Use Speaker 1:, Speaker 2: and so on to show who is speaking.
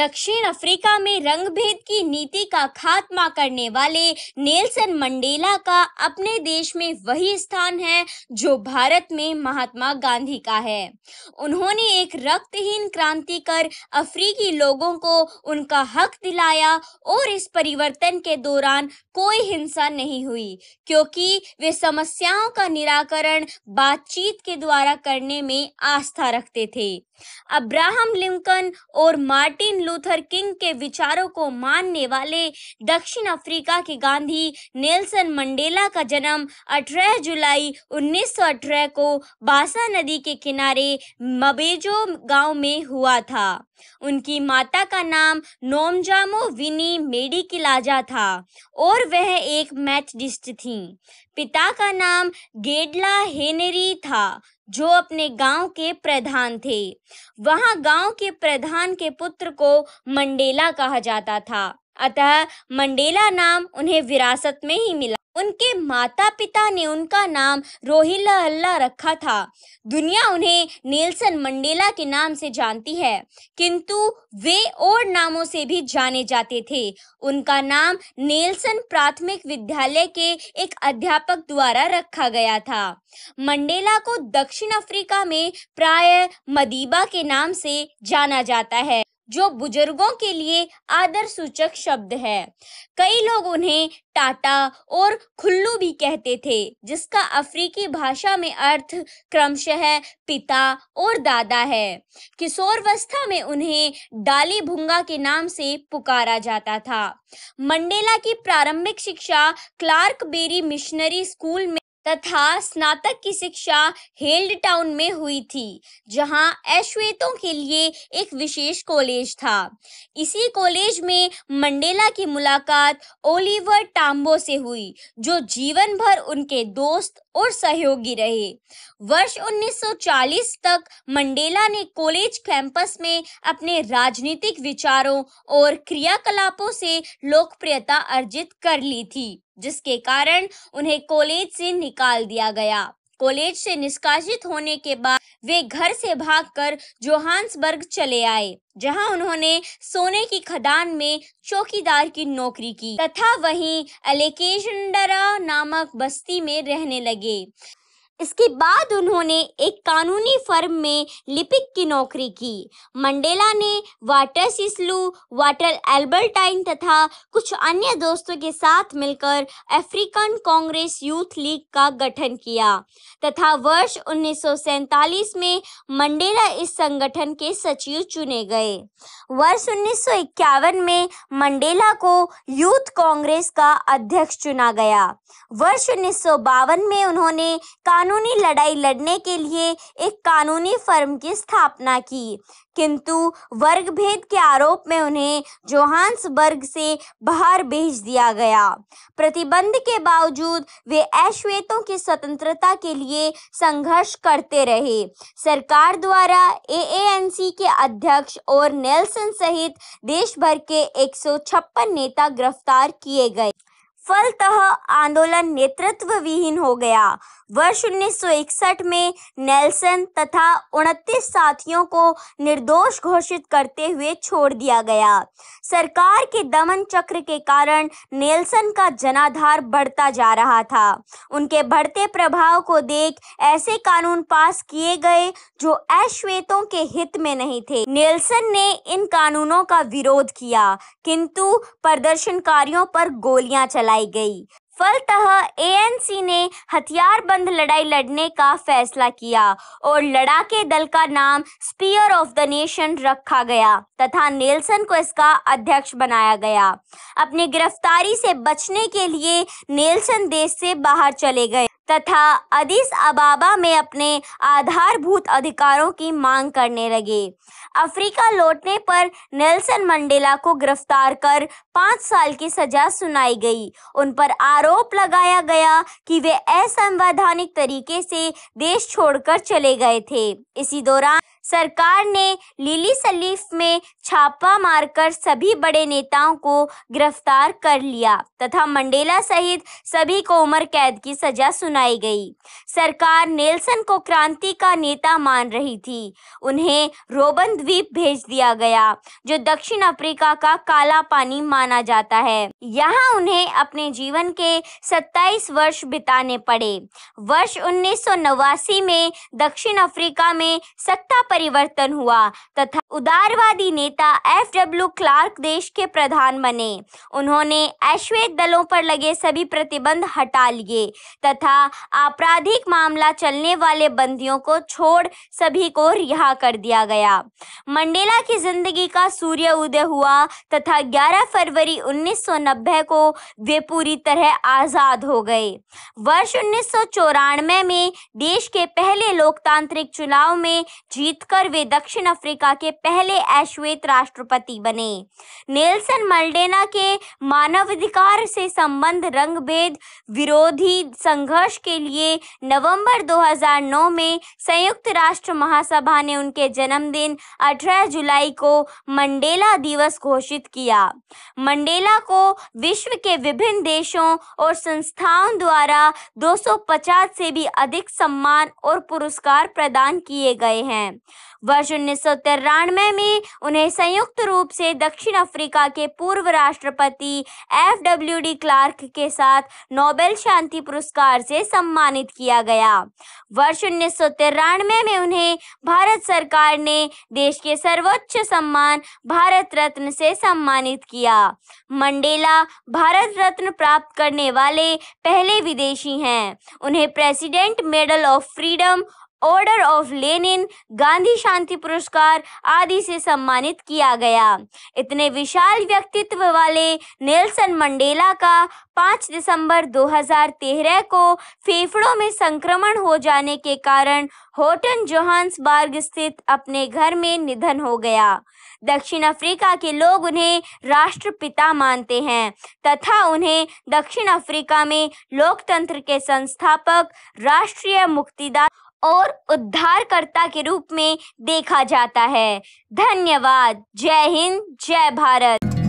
Speaker 1: दक्षिण अफ्रीका में रंगभेद की नीति का खात्मा करने वाले नेल्सन मंडेला का अपने देश में वही स्थान है जो भारत में महात्मा गांधी का है। उन्होंने एक रक्तहीन क्रांति कर अफ्रीकी लोगों को उनका हक दिलाया और इस परिवर्तन के दौरान कोई हिंसा नहीं हुई, क्योंकि वे समस्याओं का निराकरण बातचीत के द्वारा करने में आस्था रखते थे। अब्राहम लिंकन और मार्टिन लूथर किंग के विचारों को मानने वाले दक्षिण अफ्रीका के गांधी नेल्सन मंडेला का जन्म 18 जुलाई 1918 को बासा नदी के किनारे मबेजो गांव में हुआ था। उनकी माता का नाम नोमजामो विनी मेडिकिलाजा था और वह एक मेथडिस्ट थीं। पिता का नाम गेडला हेनरी था, जो अपने गांव के प्रधान थे। वहां गांव के प्रधान के पुत्र को मंडेला कहा जाता था, अतः मंडेला नाम उन्हें विरासत में ही मिला। उनके माता पिता ने उनका नाम रोहिल्ला अल्लाह रखा था। दुनिया उन्हें नेल्सन मंडेला के नाम से जानती है, किंतु वे और नामों से भी जाने जाते थे। उनका नाम नेल्सन प्राथमिक विद्यालय के एक अध्यापक द्वारा रखा गया था। मंडेला को दक्षिण अफ्रीका में प्रायः मदीबा के नाम से जाना जाता है, जो बुजुर्गों के लिए आदर सूचक शब्द है। कई लोग उन्हें टाटा और खुल्लू भी कहते थे, जिसका अफ्रीकी भाषा में अर्थ क्रमशः पिता और दादा है। किशोरावस्था में उन्हें डाली भुंगा के नाम से पुकारा जाता था। मंडेला की प्रारंभिक शिक्षा क्लार्क बेरी मिशनरी स्कूल में तथा स्नातक की शिक्षा हेल्ड टाउन में हुई थी, जहां अश्वेतों के लिए एक विशेष कॉलेज था। इसी कॉलेज में मंडेला की मुलाकात ओलिवर टाम्बो से हुई, जो जीवन भर उनके दोस्त और सहयोगी रहे। वर्ष 1940 तक मंडेला ने कॉलेज कैंपस में अपने राजनीतिक विचारों और क्रियाकलापों से लोकप्रियता अर्जित कर ली थी, जिसके कारण उन्हें कॉलेज से निकाल दिया गया। कॉलेज से निष्कासित होने के बाद वे घर से भागकर जोहान्सबर्ग चले आए, जहां उन्होंने सोने की खदान में चौकीदार की नौकरी की तथा वहीं अलेक्जेंड्रा नामक बस्ती में रहने लगे। इसके बाद उन्होंने एक कानूनी फर्म में लिपिक की नौकरी की। मंडेला ने वाटर सिस्लू, वाटर एल्बर्टाइन तथा कुछ अन्य दोस्तों के साथ मिलकर अफ्रीकन कांग्रेस यूथ लीग का गठन किया तथा वर्ष 1947 में मंडेला इस संगठन के सचिव चुने गए। वर्ष 1951 में मंडेला को यूथ कांग्रेस का अध्यक्ष चुना गया। वर्ष 1952 में उन्होंने कानूनी लड़ाई लड़ने के लिए एक कानूनी फर्म की स्थापना की, किंतु वर्गभेद के आरोप में उन्हें जोहान्सबर्ग से बाहर भेज दिया गया। प्रतिबंध के बावजूद वे अश्वेतों की स्वतंत्रता के लिए संघर्ष करते रहे। सरकार द्वारा एएनसी के अध्यक्ष और नेल्सन सहित देश भर के 156 नेता गिरफ्तार किए गए। फलतः आंदोलन नेतृत्व विहीन हो गया। वर्ष 1961 में नेल्सन तथा 29 साथियों को निर्दोष घोषित करते हुए छोड़ दिया गया। सरकार के दमन चक्र के कारण नेल्सन का जनाधार बढ़ता जा रहा था। उनके बढ़ते प्रभाव को देख ऐसे कानून पास किए गए जो अश्वेतों के हित में नहीं थे। नेल्सन ने इन कानूनों का विरोध किया, किंतु प्रदर्शनकारियों पर गोलियां चलाई गई। फलतः एएनसी ने हथियारबंद लड़ाई लड़ने का फैसला किया और लड़ाके दल का नाम स्पीयर ऑफ द नेशन रखा गया तथा नेल्सन को इसका अध्यक्ष बनाया गया। अपनी गिरफ्तारी से बचने के लिए नेल्सन देश से बाहर चले गए तथा अदीस अबाबा में अपने आधारभूत अधिकारों की मांग करने लगे। अफ्रीका लौटने पर नेल्सन मंडेला को गिरफ्तार कर 5 साल की सजा सुनाई गई। उन पर आरोप लगाया गया कि वे असंवैधानिक तरीके से देश छोड़कर चले गए थे। इसी दौरान सरकार ने लिली सलीफ में छापा मारकर सभी बड़े नेताओं को गिरफ्तार कर लिया तथा मंडेला सहित सभी को उम्र कैद की सजा सुनाई। सुनाई गई। सरकार नेल्सन को क्रांति का नेता मान रही थी। उन्हें रोबन द्वीप भेज दिया गया, जो दक्षिण अफ्रीका का काला पानी माना जाता है। यहाँ उन्हें अपने जीवन के 27 वर्ष बिताने पड़े। वर्ष 1989 में दक्षिण अफ्रीका में सत्ता परिवर्तन हुआ तथा उदारवादी नेता एफ.डब्ल्यू. क्लार्क देश के प्रधान बने। उन्होंने अश्वेत दलों पर लगे सभी प्रतिबंध हटा लिए तथा आपराधिक मामला चलने वाले बंदियों को छोड़ सभी को रिहा कर दिया गया। मंडेला की जिंदगी का सूर्य उदय हुआ तथा 11 फरवरी 1990 को वे पूरी तरह आजाद हो गए। वर्ष 1994 में देश के पहले लोकतांत्रिक चुनाव में जीतकर वे दक्षिण अफ्रीका के पहले अश्वेत राष्ट्रपति बने। नेल्सन मंडेला के मानवाधिकार से संबंध रंगभेद विरोधी संघर्ष के लिए नवंबर 2009 में संयुक्त राष्ट्र महासभा ने उनके जन्मदिन 18 जुलाई को मंडेला दिवस घोषित किया। मंडेला को विश्व के विभिन्न देशों और संस्थाओं द्वारा 250 से भी अधिक सम्मान और पुरस्कार प्रदान किए गए हैं। वर्ष 1993 में उन्हें संयुक्त रूप से दक्षिण अफ्रीका के पूर्व राष्ट्रपति एफ.डब्ल्यू. क्लार्क के साथ नोबेल शांति पुरस्कार से सम्मानित किया गया। वर्ष 1993 में उन्हें भारत सरकार ने देश के सर्वोच्च सम्मान भारत रत्न से सम्मानित किया। मंडेला भारत रत्न प्राप्त करने वाले पहले विदेशी हैं। उन्हें president medal of freedom, order of Lenin, Gandhi शांति पुरस्कार आदि से सम्मानित किया गया। इतने विशाल व्यक्तित्व वाले नेल्सन मंडेला का 5 दिसंबर 2013 को फेफड़ों में संक्रमण हो जाने के कारण होटन जोहान्सबर्ग स्थित अपने घर में निधन हो गया। दक्षिण अफ्रीका के लोग उन्हें राष्ट्रपिता मानते हैं तथा उन्हें दक्षिण अफ्रीका में लोकतंत्र के संस्थापक, राष्ट्रीय मुक्तिदाता और उद्धारकर्ता के रूप में देखा जाता है। धन्यवाद। जय हिंद, जय भारत।